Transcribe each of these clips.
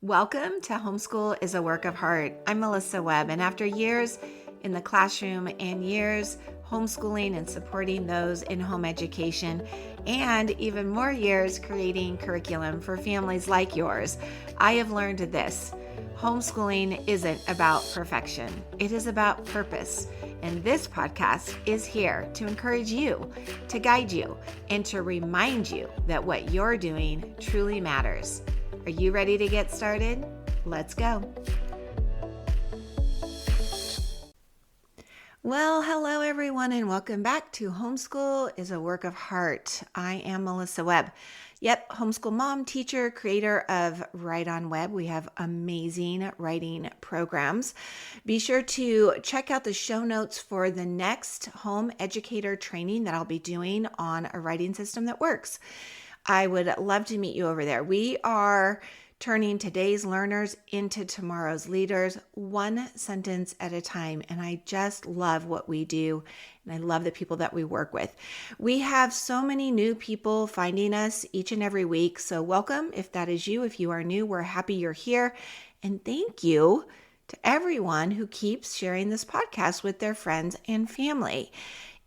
Welcome to Homeschool is a Work of Heart. I'm Melissa Webb, and after years in the classroom and years homeschooling and supporting those in home education, and even more years creating curriculum for families like yours, I have learned this. Homeschooling isn't about perfection. It is about purpose. And this podcast is here to encourage you, to guide you, and to remind you that what you're doing truly matters. Are you ready to get started? Let's go. Well, hello everyone, and welcome back to Homeschool is a Work of Heart. I am Melissa Webb. Yep, homeschool mom, teacher, creator of Write on Web. We have amazing writing programs. Be sure to check out the show notes for the next home educator training that I'll be doing on a writing system that works. I would love to meet you over there. We are turning today's learners into tomorrow's leaders, one sentence at a time. And I just love what we do. And I love the people that we work with. We have so many new people finding us each and every week. So welcome if that is you. If you are new, we're happy you're here. And thank you to everyone who keeps sharing this podcast with their friends and family.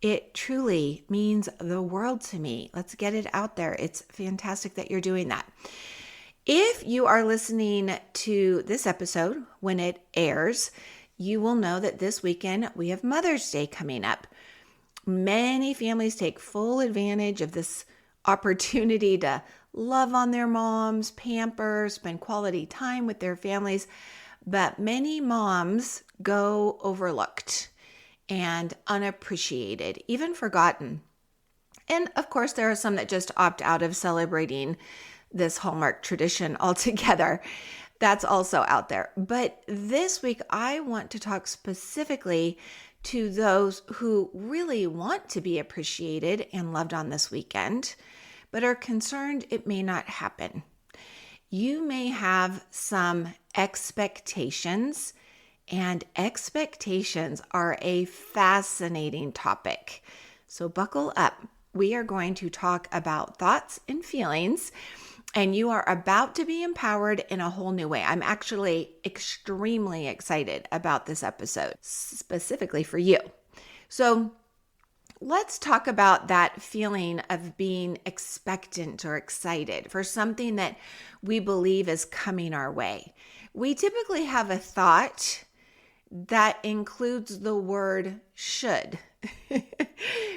It truly means the world to me. Let's get it out there. It's fantastic that you're doing that. If you are listening to this episode when it airs, you will know that this weekend we have Mother's Day coming up. Many families take full advantage of this opportunity to love on their moms, pamper, spend quality time with their families, but many moms go overlooked and unappreciated, even forgotten. And of course, there are some that just opt out of celebrating this Hallmark tradition altogether. That's also out there. But this week, I want to talk specifically to those who really want to be appreciated and loved on this weekend, but are concerned it may not happen. You may have some expectations, and expectations are a fascinating topic. So buckle up. We are going to talk about thoughts and feelings, and you are about to be empowered in a whole new way. I'm actually extremely excited about this episode, specifically for you. So let's talk about that feeling of being expectant or excited for something that we believe is coming our way. We typically have a thought that includes the word should.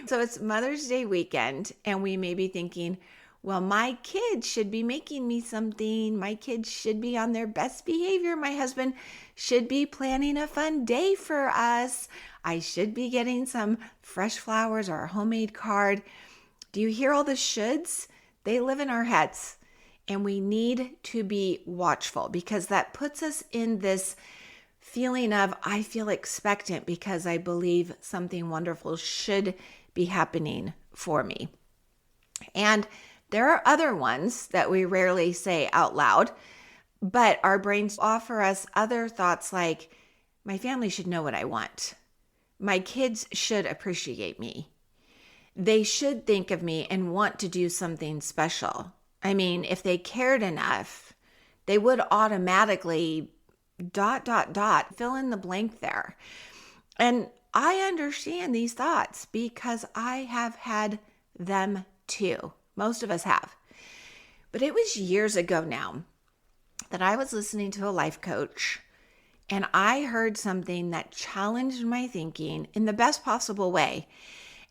So it's Mother's Day weekend, and we may be thinking, well, my kids should be making me something. My kids should be on their best behavior. My husband should be planning a fun day for us. I should be getting some fresh flowers or a homemade card. Do you hear all the shoulds? They live in our heads, and we need to be watchful because that puts us in this feeling of, I feel expectant because I believe something wonderful should be happening for me. And there are other ones that we rarely say out loud, but our brains offer us other thoughts like, my family should know what I want. My kids should appreciate me. They should think of me and want to do something special. I mean, if they cared enough, they would automatically ... fill in the blank there. And I understand these thoughts because I have had them too. Most of us have. But it was years ago now that I was listening to a life coach, and I heard something that challenged my thinking in the best possible way.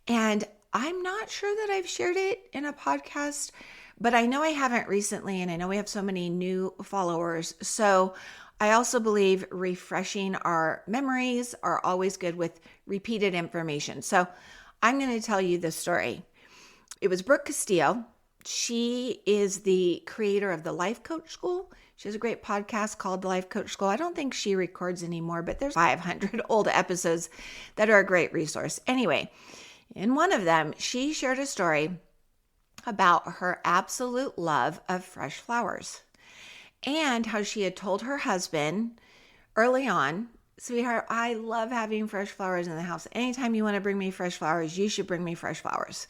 And I'm not sure that I've shared it in a podcast, but I know I haven't recently, and I know we have so many new followers. So I also believe refreshing our memories are always good with repeated information. So I'm going to tell you this story. It was Brooke Castillo. She is the creator of the Life Coach School. She has a great podcast called The Life Coach School. I don't think she records anymore, but there's 500 old episodes that are a great resource. Anyway, in one of them, she shared a story about her absolute love of fresh flowers, and how she had told her husband early on, sweetheart, I love having fresh flowers in the house. Anytime you want to bring me fresh flowers, you should bring me fresh flowers.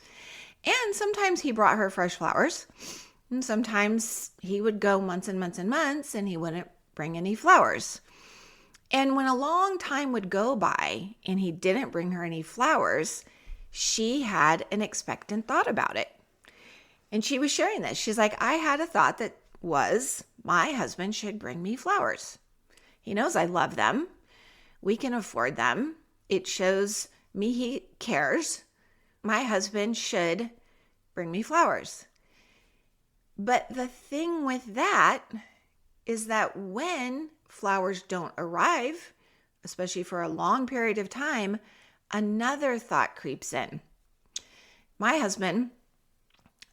And sometimes he brought her fresh flowers. And sometimes he would go months and months and months and he wouldn't bring any flowers. And when a long time would go by and he didn't bring her any flowers, she had an expectant thought about it. And she was sharing this. She's like, I had a thought that was my husband should bring me flowers. He knows I love them. We can afford them. It shows me he cares. My husband should bring me flowers. But the thing with that is that when flowers don't arrive, especially for a long period of time, another thought creeps in. My husband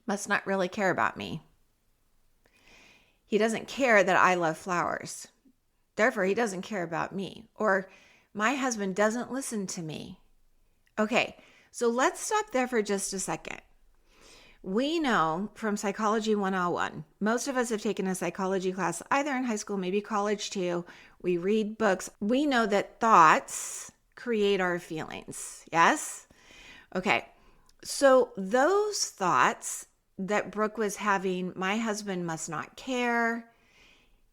must not really care about me. He doesn't care that I love flowers. Therefore, he doesn't care about me. Or my husband doesn't listen to me. Okay, so let's stop there for just a second. We know from Psychology 101, most of us have taken a psychology class either in high school, maybe college too. We read books. We know that thoughts create our feelings. Yes? Okay, so those thoughts that Brooke was having, my husband must not care.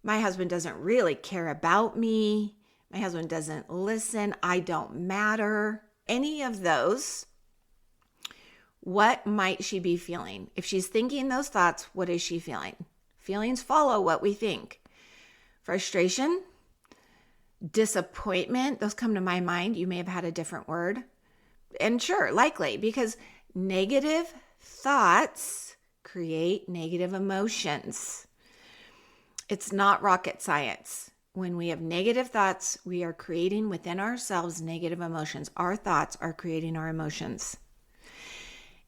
My husband doesn't really care about me. My husband doesn't listen. I don't matter. Any of those, what might she be feeling? If she's thinking those thoughts, what is she feeling? Feelings follow what we think. Frustration, disappointment, those come to my mind. You may have had a different word. And sure, likely, because negative thoughts create negative emotions. It's not rocket science. When we have negative thoughts, we are creating within ourselves negative emotions. Our thoughts are creating our emotions.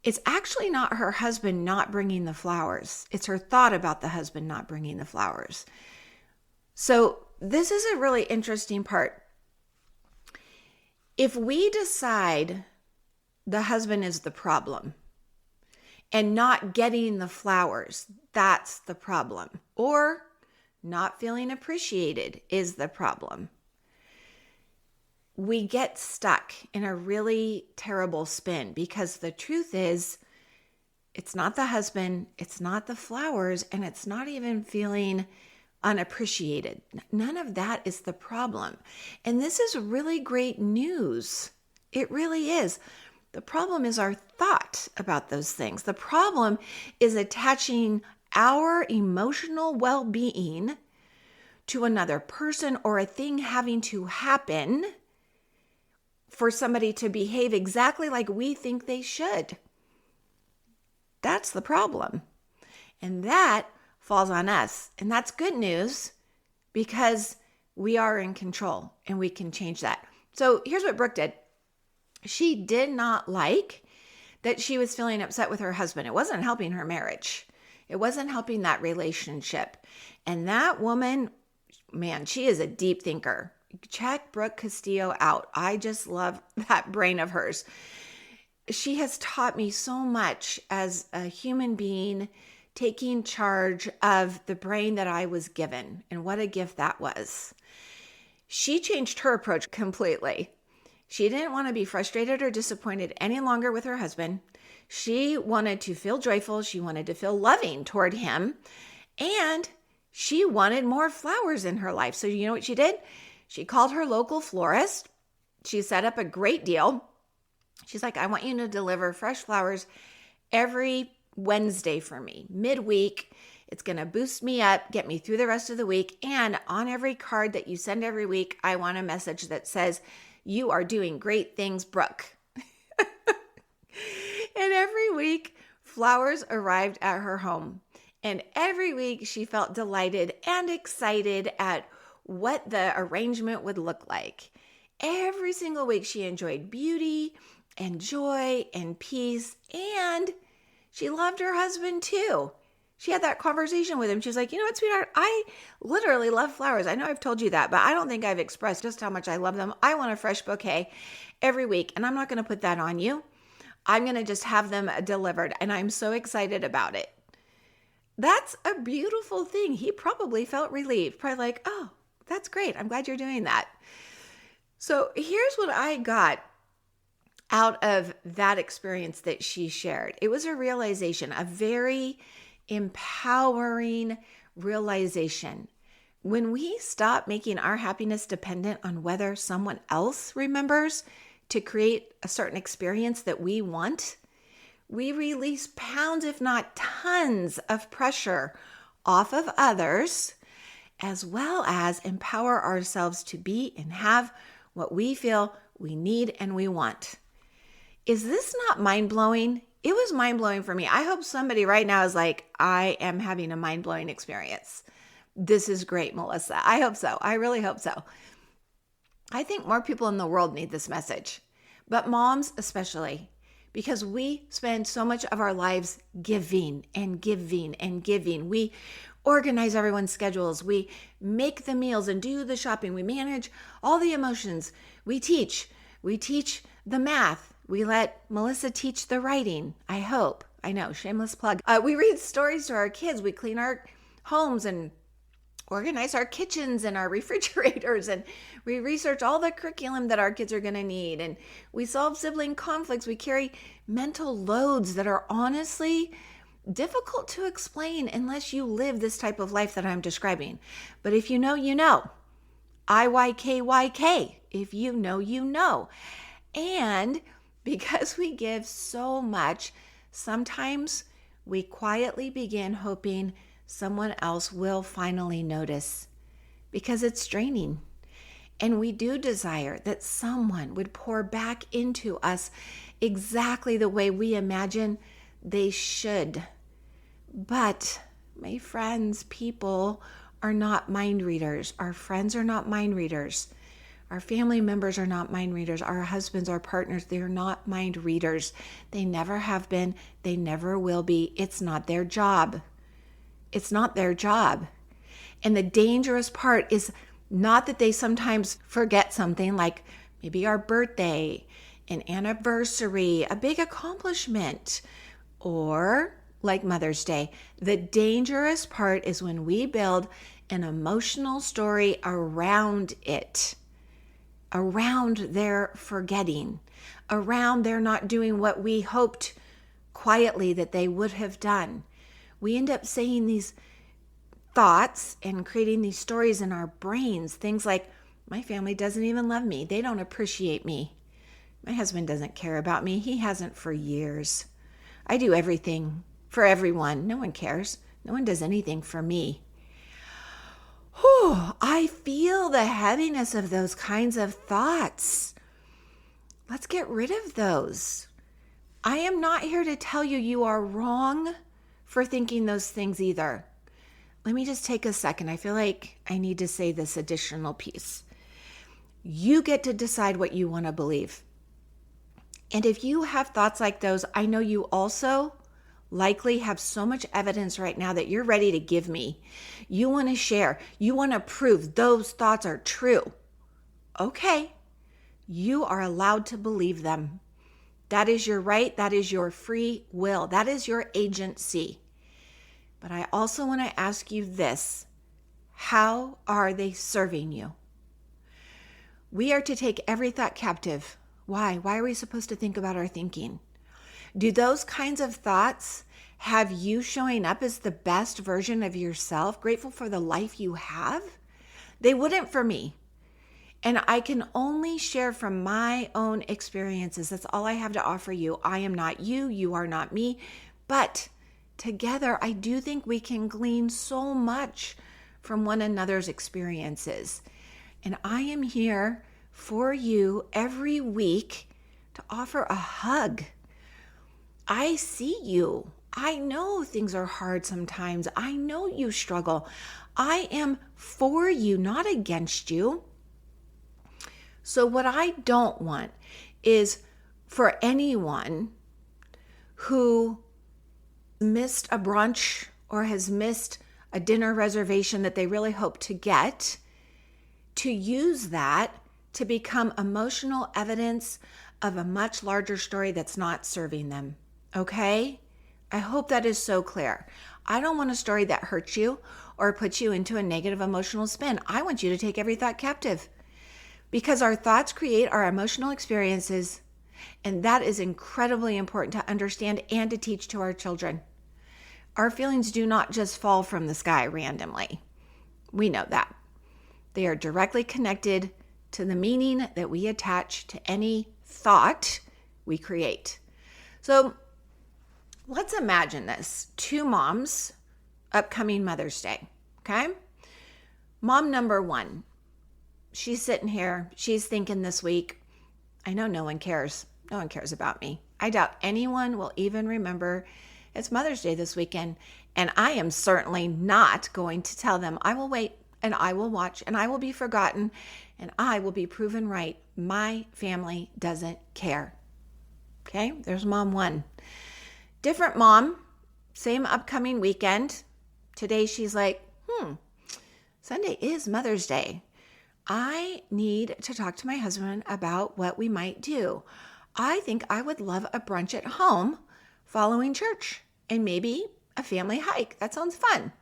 It's actually not her husband not bringing the flowers. It's her thought about the husband not bringing the flowers. So this is a really interesting part. If we decide the husband is the problem and not getting the flowers, that's the problem. Or not feeling appreciated is the problem. We get stuck in a really terrible spin because the truth is, it's not the husband, it's not the flowers, and it's not even feeling unappreciated. None of that is the problem. And this is really great news. It really is. The problem is our thought about those things. The problem is attaching our emotional well-being to another person or a thing having to happen for somebody to behave exactly like we think they should. That's the problem. And that falls on us. And that's good news because we are in control and we can change that. So here's what Brooke did. She did not like that she was feeling upset with her husband. It wasn't helping her marriage. It wasn't helping that relationship. And that woman, man, she is a deep thinker. Check Brooke Castillo out. I just love that brain of hers. She has taught me so much as a human being, taking charge of the brain that I was given, and what a gift that was. She changed her approach completely. She didn't want to be frustrated or disappointed any longer with her husband. She wanted to feel joyful. She wanted to feel loving toward him. And she wanted more flowers in her life. So you know what she did? She called her local florist. She set up a great deal. She's like, I want you to deliver fresh flowers every Wednesday for me, midweek. It's going to boost me up, get me through the rest of the week. And on every card that you send every week, I want a message that says, you are doing great things, Brooke. And every week, flowers arrived at her home. And every week, she felt delighted and excited at what the arrangement would look like. Every single week, she enjoyed beauty and joy and peace. And she loved her husband too. She had that conversation with him. She's like, you know what, sweetheart? I literally love flowers. I know I've told you that, but I don't think I've expressed just how much I love them. I want a fresh bouquet every week, and I'm not going to put that on you. I'm going to just have them delivered, and I'm so excited about it. That's a beautiful thing. He probably felt relieved, probably like, oh, that's great. I'm glad you're doing that. So here's what I got out of that experience that she shared. It was a realization, a very empowering realization. When we stop making our happiness dependent on whether someone else remembers to create a certain experience that we want, we release pounds, if not tons, of pressure off of others, as well as empower ourselves to be and have what we feel we need and we want. Is this not mind-blowing? It was mind-blowing for me. I hope somebody right now is like, I am having a mind-blowing experience. This is great, Melissa. I hope so. I really hope so. I think more people in the world need this message, but moms especially, because we spend so much of our lives giving and giving and giving. We organize everyone's schedules. We make the meals and do the shopping. We manage all the emotions. We teach the math. We let Melissa teach the writing, I hope. I know, shameless plug. We read stories to our kids. We clean our homes and organize our kitchens and our refrigerators, and we research all the curriculum that our kids are going to need, and we solve sibling conflicts. We carry mental loads that are honestly difficult to explain unless you live this type of life that I'm describing. But if you know, you know. IYKYK. If you know, you know. And because we give so much, sometimes we quietly begin hoping someone else will finally notice, because it's draining. And we do desire that someone would pour back into us exactly the way we imagine they should. But my friends, people are not mind readers. Our friends are not mind readers. Our family members are not mind readers. Our husbands, our partners, they are not mind readers. They never have been. They never will be. It's not their job. It's not their job. And the dangerous part is not that they sometimes forget something like maybe our birthday, an anniversary, a big accomplishment, or like Mother's Day. The dangerous part is when we build an emotional story around it, around their forgetting, around their not doing what we hoped quietly that they would have done. We end up saying these thoughts and creating these stories in our brains. Things like, my family doesn't even love me. They don't appreciate me. My husband doesn't care about me. He hasn't for years. I do everything for everyone. No one cares. No one does anything for me. Whew, I feel the heaviness of those kinds of thoughts. Let's get rid of those. I am not here to tell you you are wrong for thinking those things either. Let me just take a second. I feel like I need to say this additional piece. You get to decide what you want to believe. And if you have thoughts like those, I know you also likely have so much evidence right now that you're ready to give me. You want to share. You want to prove those thoughts are true. Okay, you are allowed to believe them. That is your right. That is your free will. That is your agency. But I also want to ask you this. How are they serving you? We are to take every thought captive. Why? Why are we supposed to think about our thinking? Do those kinds of thoughts have you showing up as the best version of yourself, grateful for the life you have? They wouldn't for me. And I can only share from my own experiences. That's all I have to offer you. I am not you. You are not me. But together, I do think we can glean so much from one another's experiences. And I am here for you every week to offer a hug. I see you. I know things are hard sometimes. I know you struggle. I am for you, not against you. So what I don't want is for anyone who missed a brunch or has missed a dinner reservation that they really hope to get, to use that to become emotional evidence of a much larger story that's not serving them. Okay? I hope that is so clear. I don't want a story that hurts you or puts you into a negative emotional spin. I want you to take every thought captive, because our thoughts create our emotional experiences, and that is incredibly important to understand and to teach to our children. Our feelings do not just fall from the sky randomly. We know that. They are directly connected to the meaning that we attach to any thought we create. So let's imagine this. 2 moms, upcoming Mother's Day, okay? Mom number 1, she's sitting here. She's thinking this week, I know no one cares. No one cares about me. I doubt anyone will even remember it's Mother's Day this weekend. And I am certainly not going to tell them. I will wait and I will watch and I will be forgotten and I will be proven right. My family doesn't care. Okay, there's mom 1. Different mom, same upcoming weekend. Today she's like, Sunday is Mother's Day. I need to talk to my husband about what we might do. I think I would love a brunch at home following church and maybe a family hike. That sounds fun.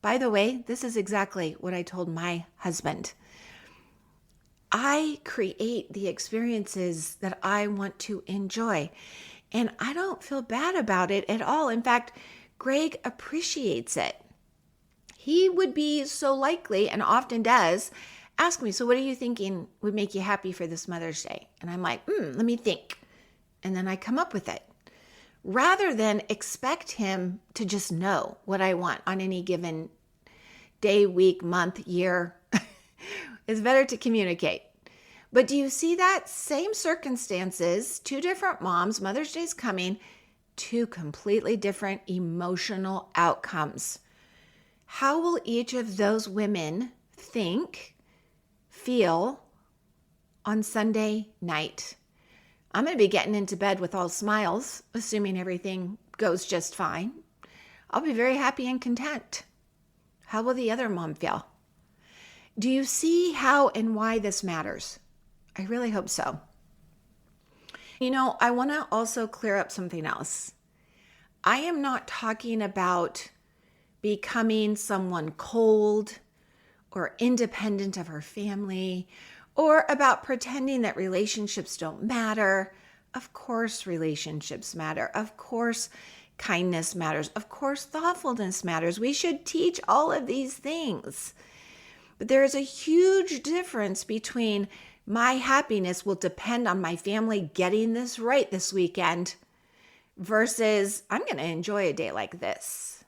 By the way, this is exactly what I told my husband. I create the experiences that I want to enjoy, and I don't feel bad about it at all. In fact, Greg appreciates it. He would be so likely, and often does, ask me, so what are you thinking would make you happy for this Mother's Day? And I'm like, let me think. And then I come up with it. Rather than expect him to just know what I want on any given day, week, month, year, it's better to communicate. But do you see that? Same circumstances, 2 different moms, Mother's Day's coming, 2 completely different emotional outcomes. How will each of those women think, feel on Sunday night? I'm going to be getting into bed with all smiles, assuming everything goes just fine. I'll be very happy and content. How will the other mom feel? Do you see how and why this matters? I really hope so. I want to also clear up something else. I am not talking about becoming someone cold or independent of her family, or about pretending that relationships don't matter. Of course, relationships matter. Of course, kindness matters. Of course, thoughtfulness matters. We should teach all of these things. But there is a huge difference between my happiness will depend on my family getting this right this weekend versus I'm going to enjoy a day like this.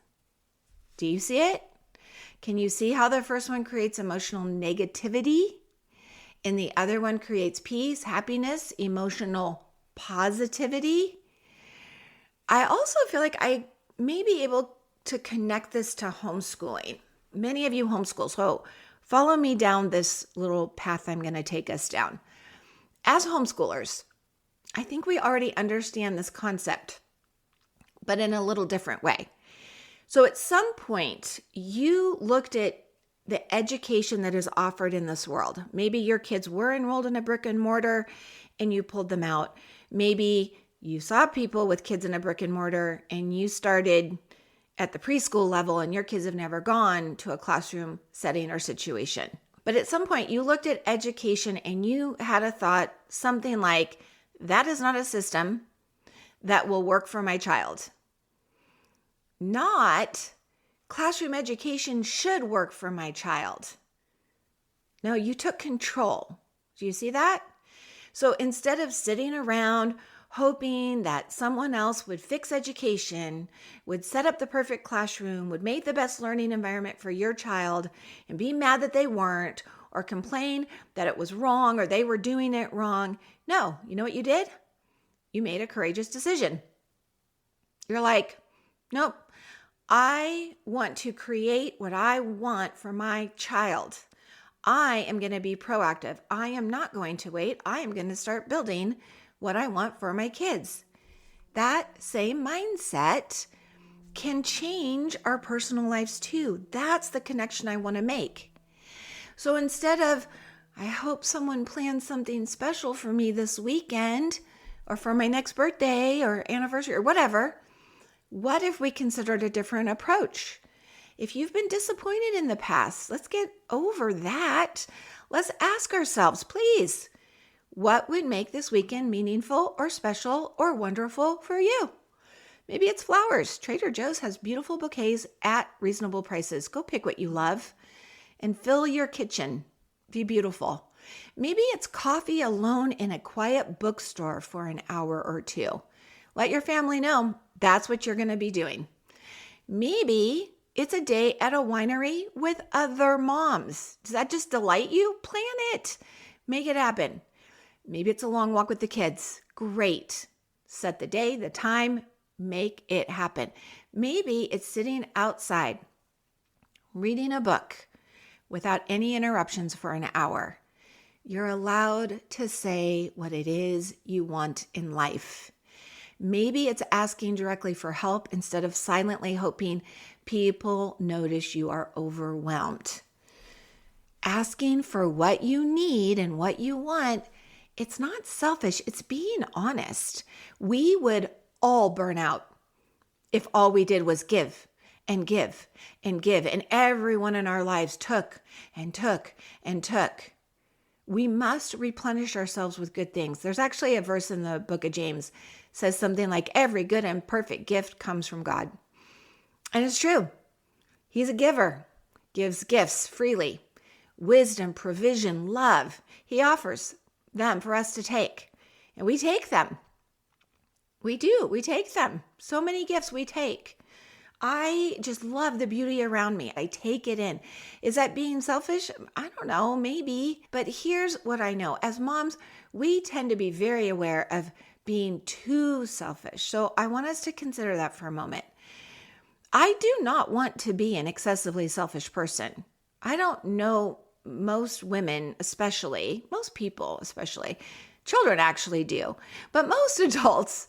Do you see it? Can you see how the first one creates emotional negativity and the other one creates peace, happiness, emotional positivity? I also feel like I may be able to connect this to homeschooling. Many of you homeschool, so follow me down this little path I'm going to take us down. As homeschoolers, I think we already understand this concept, but in a little different way. So at some point, you looked at the education that is offered in this world. Maybe your kids were enrolled in a brick and mortar and you pulled them out. Maybe you saw people with kids in a brick and mortar and you started at the preschool level and your kids have never gone to a classroom setting or situation. But at some point you looked at education and you had a thought, something like, that is not a system that will work for my child. Not, classroom education should work for my child. No, you took control. Do you see that? So instead of sitting around hoping that someone else would fix education, would set up the perfect classroom, would make the best learning environment for your child, and be mad that they weren't, or complain that it was wrong or they were doing it wrong. No, you know what you did? You made a courageous decision. You're like, nope, I want to create what I want for my child. I am going to be proactive. I am not going to wait. I am going to start building what I want for my kids. That same mindset can change our personal lives too. That's the connection I want to make. So instead of, I hope someone plans something special for me this weekend or for my next birthday or anniversary or whatever, what if we considered a different approach? If you've been disappointed in the past, let's get over that. Let's ask ourselves, please, what would make this weekend meaningful or special or wonderful for you? Maybe it's flowers. Trader Joe's has beautiful bouquets at reasonable prices. Go pick what you love and fill your kitchen. Be beautiful. Maybe it's coffee alone in a quiet bookstore for an hour or two. Let your family know that's what you're going to be doing. Maybe it's a day at a winery with other moms. Does that just delight you? Plan it. Make it happen. Maybe it's a long walk with the kids. Great. Set the day, the time, make it happen. Maybe it's sitting outside, reading a book without any interruptions for an hour. You're allowed to say what it is you want in life. Maybe it's asking directly for help instead of silently hoping people notice you are overwhelmed. Asking for what you need and what you want, it's not selfish, it's being honest. We would all burn out if all we did was give and give and give, and everyone in our lives took and took and took. We must replenish ourselves with good things. There's actually a verse in the book of James says something like, every good and perfect gift comes from God. And it's true. He's a giver, gives gifts freely, wisdom, provision, love. He offers them for us to take, and we take them. We do. We take them. So many gifts we take. I just love the beauty around me. I take it in. Is that being selfish? I don't know, maybe. But here's what I know. As moms, we tend to be very aware of being too selfish. So I want us to consider that for a moment. I do not want to be an excessively selfish person. I don't know most women, especially, most people especially, children actually do, but most adults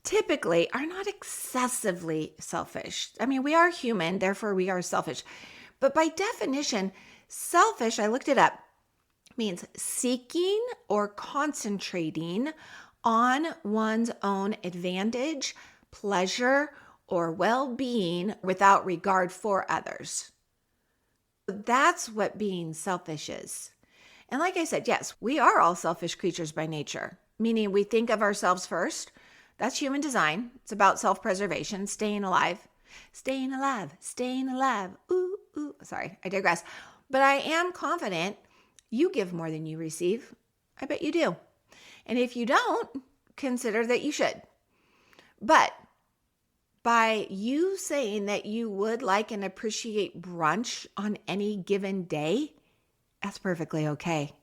typically are not excessively selfish. I mean, we are human, therefore we are selfish. But by definition, selfish, I looked it up, means seeking or concentrating on one's own advantage, pleasure, or well-being without regard for others. That's what being selfish is. And like I said, yes, we are all selfish creatures by nature, meaning we think of ourselves first. That's human design. It's about self-preservation, staying alive. Staying alive, staying alive. Ooh, ooh. Sorry, I digress. But I am confident you give more than you receive. I bet you do. And if you don't, consider that you should. But by you saying that you would like and appreciate brunch on any given day, that's perfectly okay.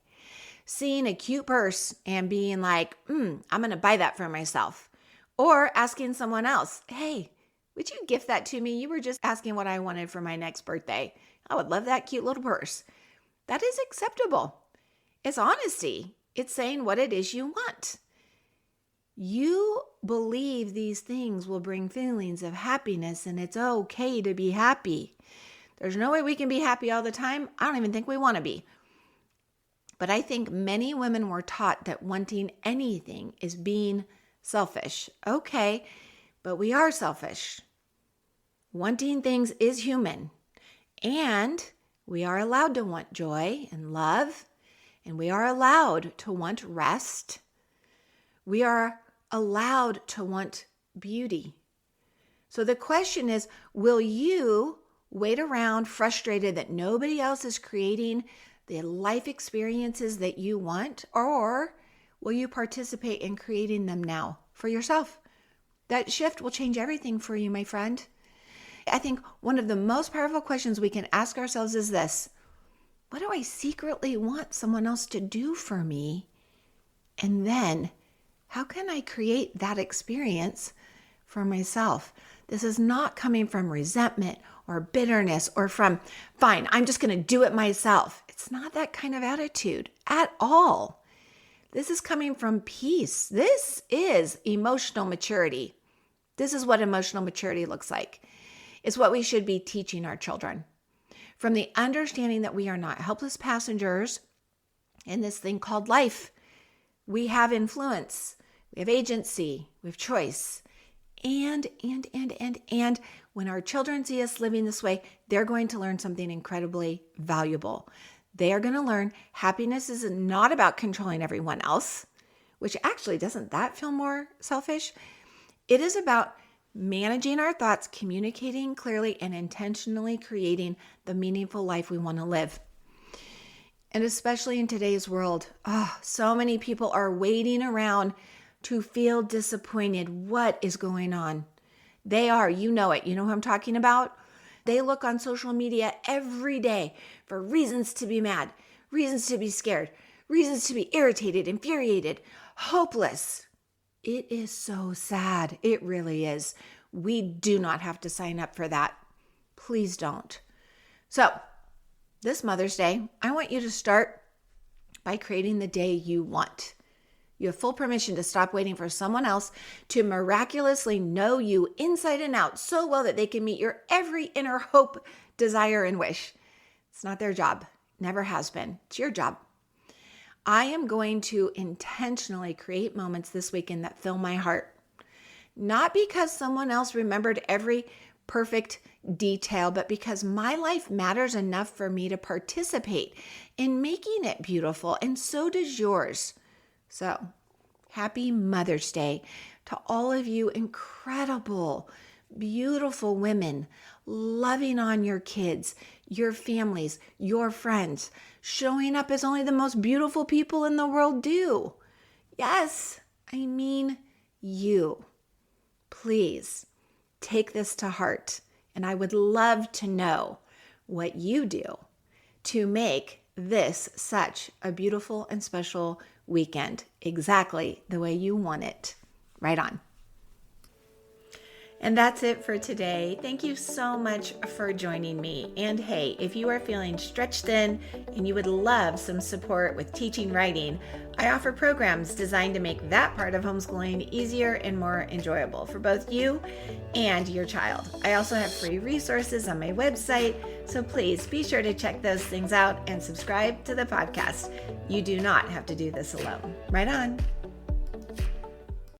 Seeing a cute purse and being like, I'm going to buy that for myself. Or asking someone else, hey, would you gift that to me? You were just asking what I wanted for my next birthday. I would love that cute little purse. That is acceptable. It's honesty. It's saying what it is you want. You believe these things will bring feelings of happiness, and it's okay to be happy. There's no way we can be happy all the time. I don't even think we want to be. But I think many women were taught that wanting anything is being selfish. Okay, but we are selfish. Wanting things is human. And we are allowed to want joy and love. And we are allowed to want rest. We are allowed to want beauty. So the question is, will you wait around frustrated that nobody else is creating the life experiences that you want, or will you participate in creating them now for yourself? That shift will change everything for you, my friend. I think one of the most powerful questions we can ask ourselves is this: what do I secretly want someone else to do for me? And then, how can I create that experience for myself? This is not coming from resentment or bitterness or from, fine, I'm just going to do it myself. It's not that kind of attitude at all. This is coming from peace. This is emotional maturity. This is what emotional maturity looks like. It's what we should be teaching our children. From the understanding that we are not helpless passengers in this thing called life. We have influence. We have agency. We have choice. And when our children see us living this way, they're going to learn something incredibly valuable. They are going to learn happiness is not about controlling everyone else, which actually doesn't that feel more selfish? It is about managing our thoughts, communicating clearly, and intentionally creating the meaningful life we want to live. And especially in today's world, so many people are waiting around to feel disappointed. What is going on? They are, you know it. You know who I'm talking about? They look on social media every day for reasons to be mad, reasons to be scared, reasons to be irritated, infuriated, hopeless. It is so sad. It really is. We do not have to sign up for that. Please don't. So, this Mother's Day, I want you to start by creating the day you want. You have full permission to stop waiting for someone else to miraculously know you inside and out so well that they can meet your every inner hope, desire, and wish. It's not their job. Never has been. It's your job. I am going to intentionally create moments this weekend that fill my heart. Not because someone else remembered every perfect detail, but because my life matters enough for me to participate in making it beautiful, and so does yours. So, happy Mother's Day to all of you incredible, beautiful women loving on your kids, your families, your friends, showing up as only the most beautiful people in the world do. Yes, I mean you. Please take this to heart, and I would love to know what you do to make this such a beautiful and special weekend, exactly the way you want it. Right on. And that's it for today. Thank you so much for joining me. And hey, if you are feeling stretched thin and you would love some support with teaching writing, I offer programs designed to make that part of homeschooling easier and more enjoyable for both you and your child. I also have free resources on my website, so please be sure to check those things out and subscribe to the podcast. You do not have to do this alone. Right on.